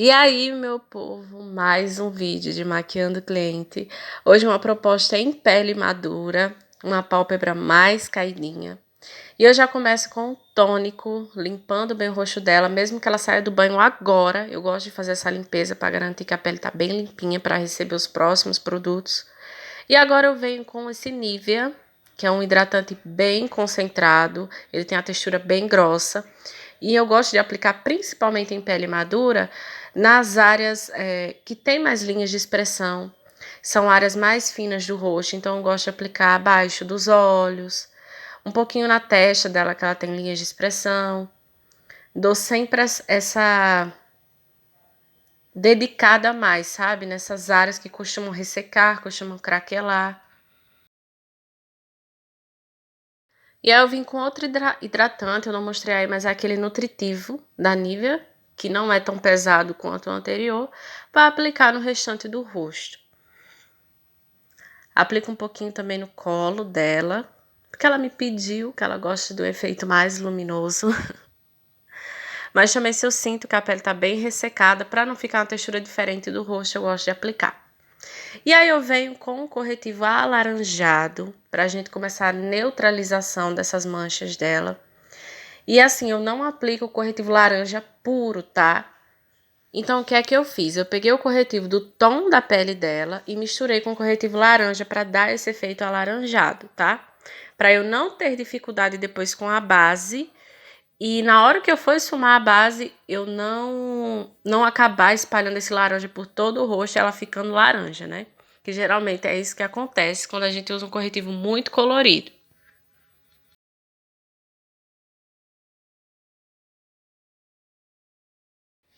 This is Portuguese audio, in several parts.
E aí, meu povo, mais um vídeo de Maquiando Cliente. Hoje uma proposta em pele madura, uma pálpebra mais caidinha. E eu já começo com o tônico, limpando bem o rosto dela, mesmo que ela saia do banho agora. Eu gosto de fazer essa limpeza para garantir que a pele tá bem limpinha para receber os próximos produtos. E agora eu venho com esse Nivea, que é um hidratante bem concentrado, ele tem a textura bem grossa. E eu gosto de aplicar principalmente em pele madura, nas áreas que tem mais linhas de expressão. São áreas mais finas do rosto, então eu gosto de aplicar abaixo dos olhos, um pouquinho na testa dela, que ela tem linhas de expressão. Dou sempre essa dedicada a mais, sabe? Nessas áreas que costumam ressecar, costumam craquelar. E aí eu vim com outro hidratante, eu não mostrei aí, mas é aquele nutritivo da Nivea, que não é tão pesado quanto o anterior, para aplicar no restante do rosto. Aplico um pouquinho também no colo dela, porque ela me pediu que ela gosta do efeito mais luminoso. Mas também se eu sinto que a pele tá bem ressecada, para não ficar uma textura diferente do rosto, eu gosto de aplicar. E aí eu venho com o corretivo alaranjado, pra gente começar a neutralização dessas manchas dela. E assim, eu não aplico o corretivo laranja puro, tá? Então, o que é que eu fiz? Eu peguei o corretivo do tom da pele dela e misturei com o corretivo laranja para dar esse efeito alaranjado, tá? Para eu não ter dificuldade depois com a base e na hora que eu for esfumar a base, eu não acabar espalhando esse laranja por todo o rosto, ela ficando laranja, né? Que geralmente é isso que acontece quando a gente usa um corretivo muito colorido.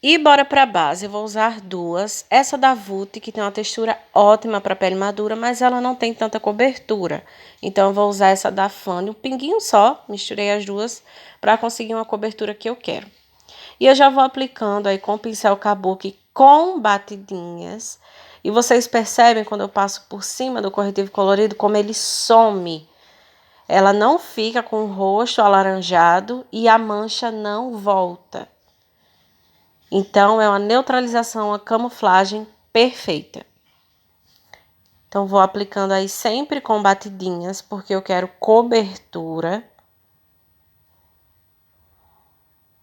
E bora pra base, eu vou usar duas. Essa da Vult, que tem uma textura ótima para pele madura, mas ela não tem tanta cobertura. Então eu vou usar essa da Fane, um pinguinho só, misturei as duas para conseguir uma cobertura que eu quero. E eu já vou aplicando aí com o pincel Kabuki com batidinhas. E vocês percebem quando eu passo por cima do corretivo colorido como ele some. Ela não fica com o rosto alaranjado e a mancha não volta. Então, é uma neutralização, uma camuflagem perfeita. Então, vou aplicando aí sempre com batidinhas, porque eu quero cobertura.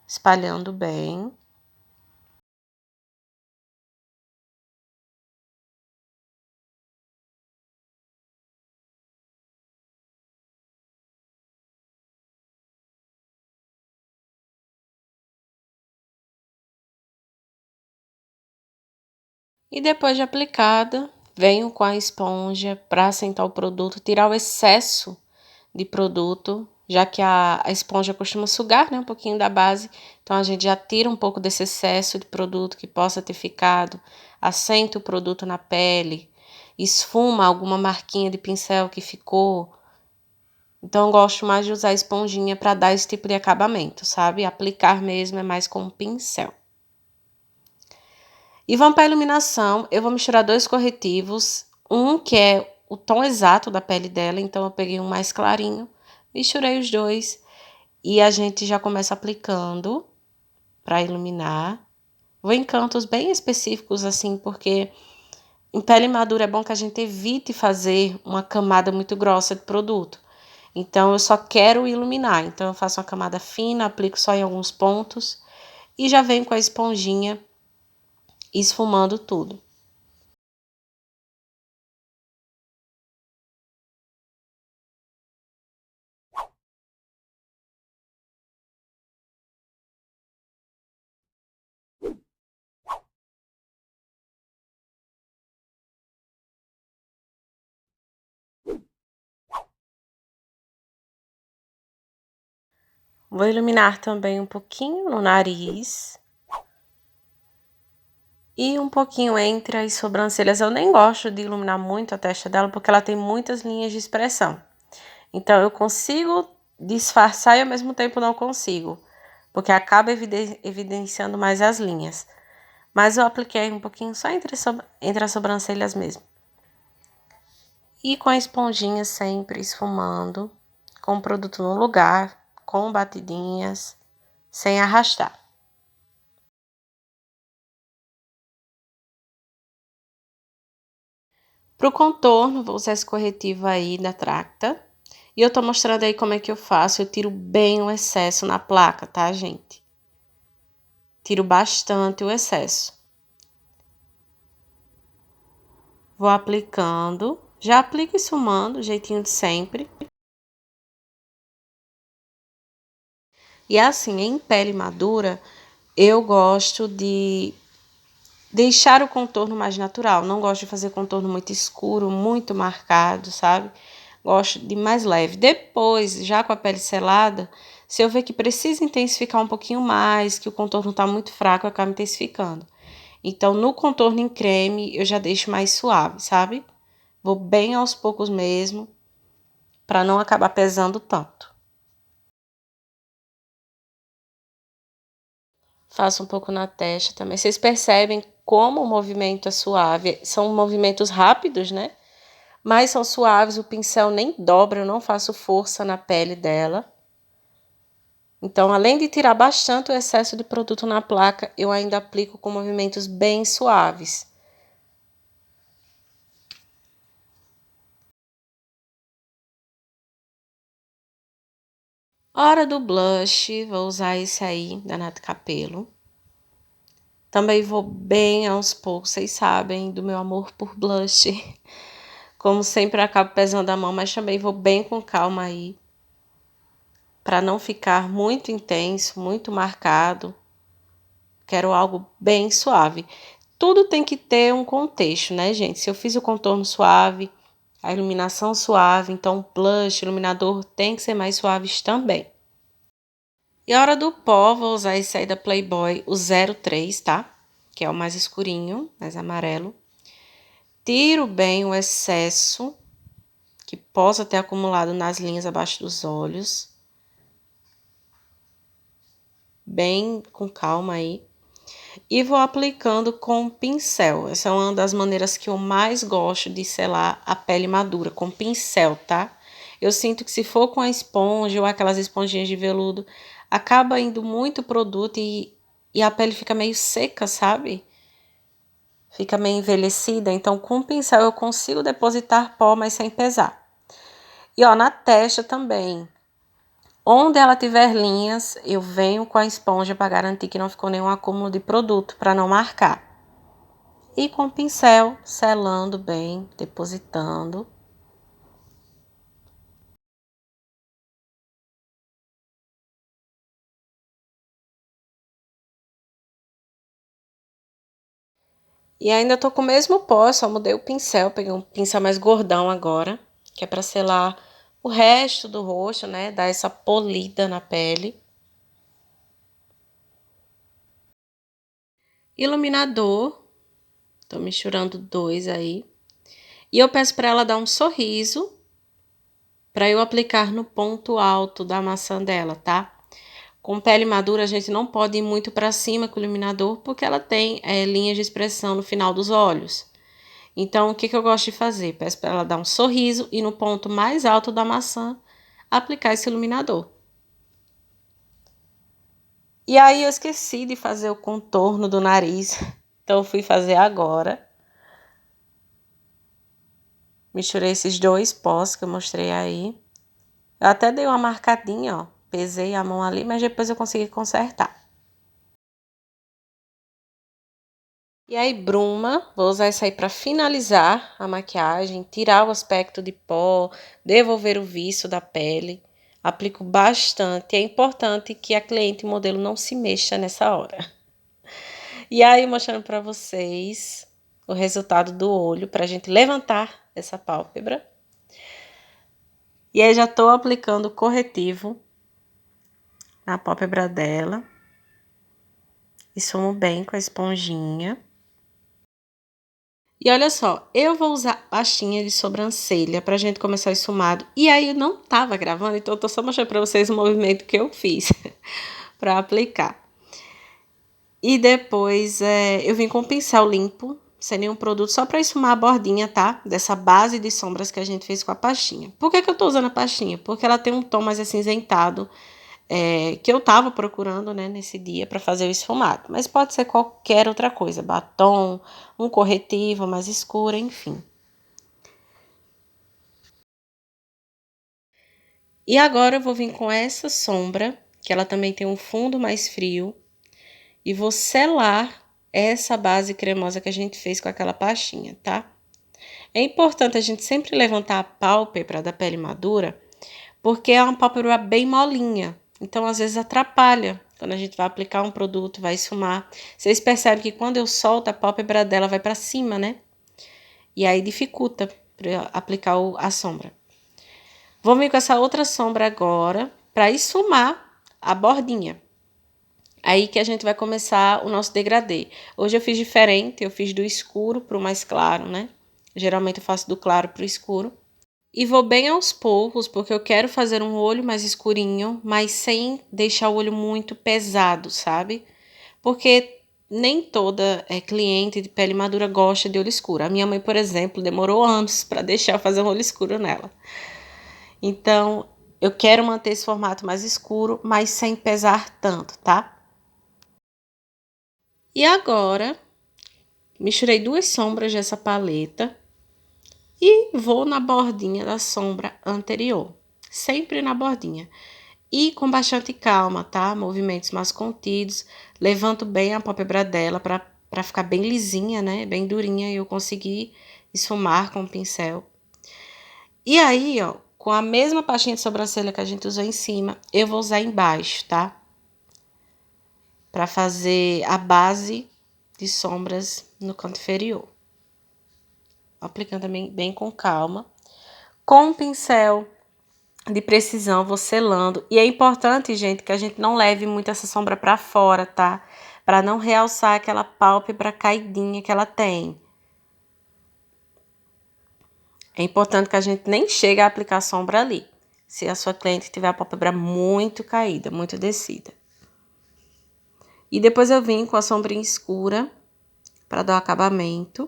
Espalhando bem. E depois de aplicada, venho com a esponja para assentar o produto, tirar o excesso de produto, já que a esponja costuma sugar, né, um pouquinho da base. Então, a gente já tira um pouco desse excesso de produto que possa ter ficado, assenta o produto na pele, esfuma alguma marquinha de pincel que ficou. Então, eu gosto mais de usar a esponjinha para dar esse tipo de acabamento, sabe? Aplicar mesmo é mais com o pincel. E vamos para a iluminação. Eu vou misturar dois corretivos. Um que é o tom exato da pele dela. Então, eu peguei um mais clarinho. Misturei os dois. E a gente já começa aplicando para iluminar. Vou em cantos bem específicos, assim, porque em pele madura é bom que a gente evite fazer uma camada muito grossa de produto. Então, eu só quero iluminar. Então, eu faço uma camada fina, aplico só em alguns pontos. E já venho com a esponjinha esfumando tudo. Vou iluminar também um pouquinho no nariz. E um pouquinho entre as sobrancelhas. Eu nem gosto de iluminar muito a testa dela, porque ela tem muitas linhas de expressão. Então, eu consigo disfarçar e ao mesmo tempo não consigo, porque acaba evidenciando mais as linhas. Mas eu apliquei um pouquinho só entre as sobrancelhas mesmo. E com a esponjinha sempre esfumando, com o produto no lugar, com batidinhas, sem arrastar. Pro contorno, vou usar esse corretivo aí da Tracta. E eu tô mostrando aí como é que eu faço. Eu tiro bem o excesso na placa, tá, gente? Tiro bastante o excesso. Vou aplicando. Já aplico esfumando, jeitinho de sempre. E assim, em pele madura, eu gosto de deixar o contorno mais natural. Não gosto de fazer contorno muito escuro, muito marcado, sabe? Gosto de mais leve. Depois, já com a pele selada, se eu ver que precisa intensificar um pouquinho mais, que o contorno tá muito fraco, eu acabo intensificando. Então, no contorno em creme, eu já deixo mais suave, sabe? Vou bem aos poucos mesmo, para não acabar pesando tanto. Faço um pouco na testa também. Vocês percebem como o movimento é suave? São movimentos rápidos, né? Mas são suaves, o pincel nem dobra, eu não faço força na pele dela. Então, além de tirar bastante o excesso de produto na placa, eu ainda aplico com movimentos bem suaves. Hora do blush, vou usar esse aí da Nato Capelo. Também vou bem aos poucos, vocês sabem do meu amor por blush. Como sempre, eu acabo pesando a mão, mas também vou bem com calma aí, para não ficar muito intenso, muito marcado. Quero algo bem suave. Tudo tem que ter um contexto, né, gente? Se eu fiz o contorno suave, a iluminação suave, então o blush, iluminador tem que ser mais suaves também. E a hora do pó, vou usar esse aí da Playboy, o 03, tá? Que é o mais escurinho, mais amarelo. Tiro bem o excesso que possa ter acumulado nas linhas abaixo dos olhos. Bem com calma aí. E vou aplicando com pincel. Essa é uma das maneiras que eu mais gosto de selar a pele madura, com pincel, tá? Eu sinto que se for com a esponja ou aquelas esponjinhas de veludo, acaba indo muito produto e a pele fica meio seca, sabe? Fica meio envelhecida. Então, com o pincel eu consigo depositar pó, mas sem pesar. E ó, na testa também. Onde ela tiver linhas, eu venho com a esponja para garantir que não ficou nenhum acúmulo de produto, para não marcar. E com o pincel, selando bem, depositando. E ainda tô com o mesmo pó, só mudei o pincel, peguei um pincel mais gordão agora, que é para selar o resto do rosto, né? Dar essa polida na pele. Iluminador, tô misturando dois aí. E eu peço para ela dar um sorriso, para eu aplicar no ponto alto da maçã dela, tá? Com pele madura, a gente não pode ir muito para cima com o iluminador, porque ela tem linhas de expressão no final dos olhos. Então, o que eu gosto de fazer? Peço para ela dar um sorriso e no ponto mais alto da maçã, aplicar esse iluminador. E aí, eu esqueci de fazer o contorno do nariz, então eu fui fazer agora. Misturei esses dois pós que eu mostrei aí. Eu até dei uma marcadinha, ó. Pesei a mão ali, mas depois eu consegui consertar. E aí, bruma, vou usar isso aí para finalizar a maquiagem, tirar o aspecto de pó, devolver o viço da pele. Aplico bastante. É importante que a cliente e o modelo não se mexa nessa hora. E aí, mostrando para vocês o resultado do olho, para a gente levantar essa pálpebra. E aí, já tô aplicando o corretivo na pálpebra dela. Esfumo bem com a esponjinha. E olha só, eu vou usar pastinha de sobrancelha pra gente começar o esfumado. E aí eu não tava gravando, então eu tô só mostrando pra vocês o movimento que eu fiz pra aplicar. E depois eu vim com um pincel limpo, sem nenhum produto, só pra esfumar a bordinha, tá? Dessa base de sombras que a gente fez com a pastinha. Por que eu tô usando a pastinha? Porque ela tem um tom mais acinzentado, que eu tava procurando, né, nesse dia para fazer o esfumado. Mas pode ser qualquer outra coisa, batom, um corretivo mais escuro, enfim. E agora eu vou vir com essa sombra, que ela também tem um fundo mais frio, e vou selar essa base cremosa que a gente fez com aquela pastinha, tá? É importante a gente sempre levantar a pálpebra da pele madura, porque é uma pálpebra bem molinha, então às vezes atrapalha. Quando a gente vai aplicar um produto, vai esfumar. Vocês percebem que quando eu solto, a pálpebra dela vai para cima, né? E aí dificulta para aplicar a sombra. Vou vir com essa outra sombra agora para esfumar a bordinha. Aí que a gente vai começar o nosso degradê. Hoje eu fiz diferente, eu fiz do escuro para o mais claro, né? Geralmente eu faço do claro para o escuro. E vou bem aos poucos, porque eu quero fazer um olho mais escurinho, mas sem deixar o olho muito pesado, sabe? Porque nem toda cliente de pele madura gosta de olho escuro. A minha mãe, por exemplo, demorou anos para deixar eu fazer um olho escuro nela. Então, eu quero manter esse formato mais escuro, mas sem pesar tanto, tá? E agora, misturei 2 sombras dessa paleta e vou na bordinha da sombra anterior. Sempre na bordinha. E com bastante calma, tá? Movimentos mais contidos. Levanto bem a pálpebra dela para ficar bem lisinha, né? Bem durinha e eu conseguir esfumar com o pincel. E aí, ó, com a mesma pastinha de sobrancelha que a gente usou em cima, eu vou usar embaixo, tá? Para fazer a base de sombras no canto inferior. Aplicando também bem com calma. Com um pincel de precisão, vou selando. E é importante, gente, que a gente não leve muito essa sombra para fora, tá? Para não realçar aquela pálpebra caidinha que ela tem. É importante que a gente nem chegue a aplicar sombra ali, se a sua cliente tiver a pálpebra muito caída, muito descida. E depois eu vim com a sombrinha escura para dar o acabamento.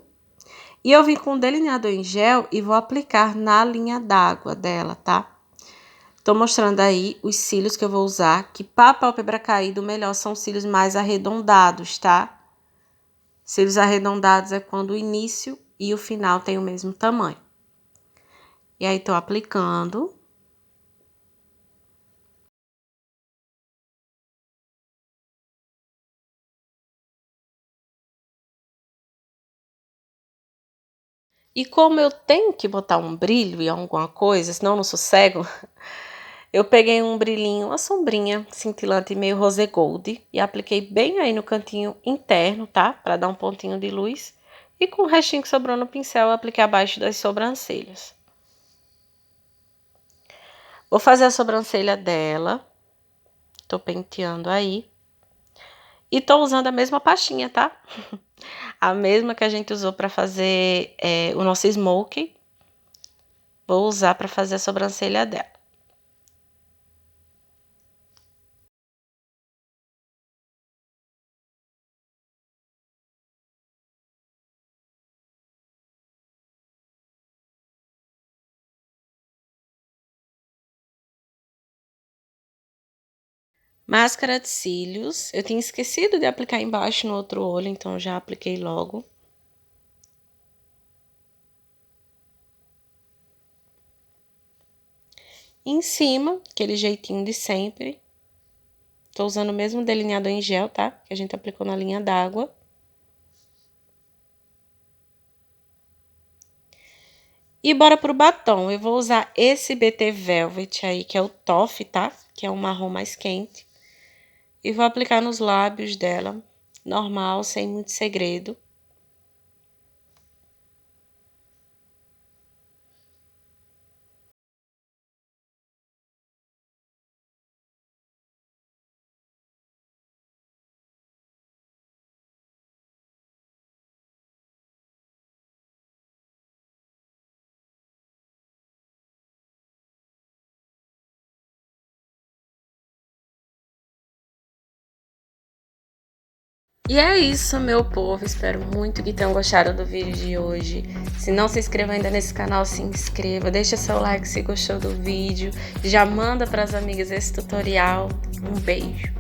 E eu vim com o delineador em gel e vou aplicar na linha d'água dela, tá? Tô mostrando aí os cílios que eu vou usar, que para pálpebra caída o melhor são cílios mais arredondados, tá? Cílios arredondados é quando o início e o final tem o mesmo tamanho. E aí tô aplicando. E como eu tenho que botar um brilho em alguma coisa, senão eu não sossego, eu peguei um brilhinho, uma sombrinha cintilante meio rose gold e apliquei bem aí no cantinho interno, tá? Para dar um pontinho de luz. E com o restinho que sobrou no pincel, eu apliquei abaixo das sobrancelhas. Vou fazer a sobrancelha dela. Tô penteando aí. E tô usando a mesma pastinha, tá? A mesma que a gente usou para fazer o nosso smoke. Vou usar para fazer a sobrancelha dela. Máscara de cílios. Eu tinha esquecido de aplicar embaixo no outro olho, então já apliquei logo. Em cima, aquele jeitinho de sempre. Tô usando o mesmo delineador em gel, tá? Que a gente aplicou na linha d'água. E bora pro batom. Eu vou usar esse BT Velvet aí, que é o Toffee, tá? Que é um marrom mais quente. E vou aplicar nos lábios dela, normal, sem muito segredo. E é isso, meu povo. Espero muito que tenham gostado do vídeo de hoje. Se não se inscreveu ainda nesse canal, se inscreva. Deixa seu like se gostou do vídeo. Já manda para as amigas esse tutorial. Um beijo.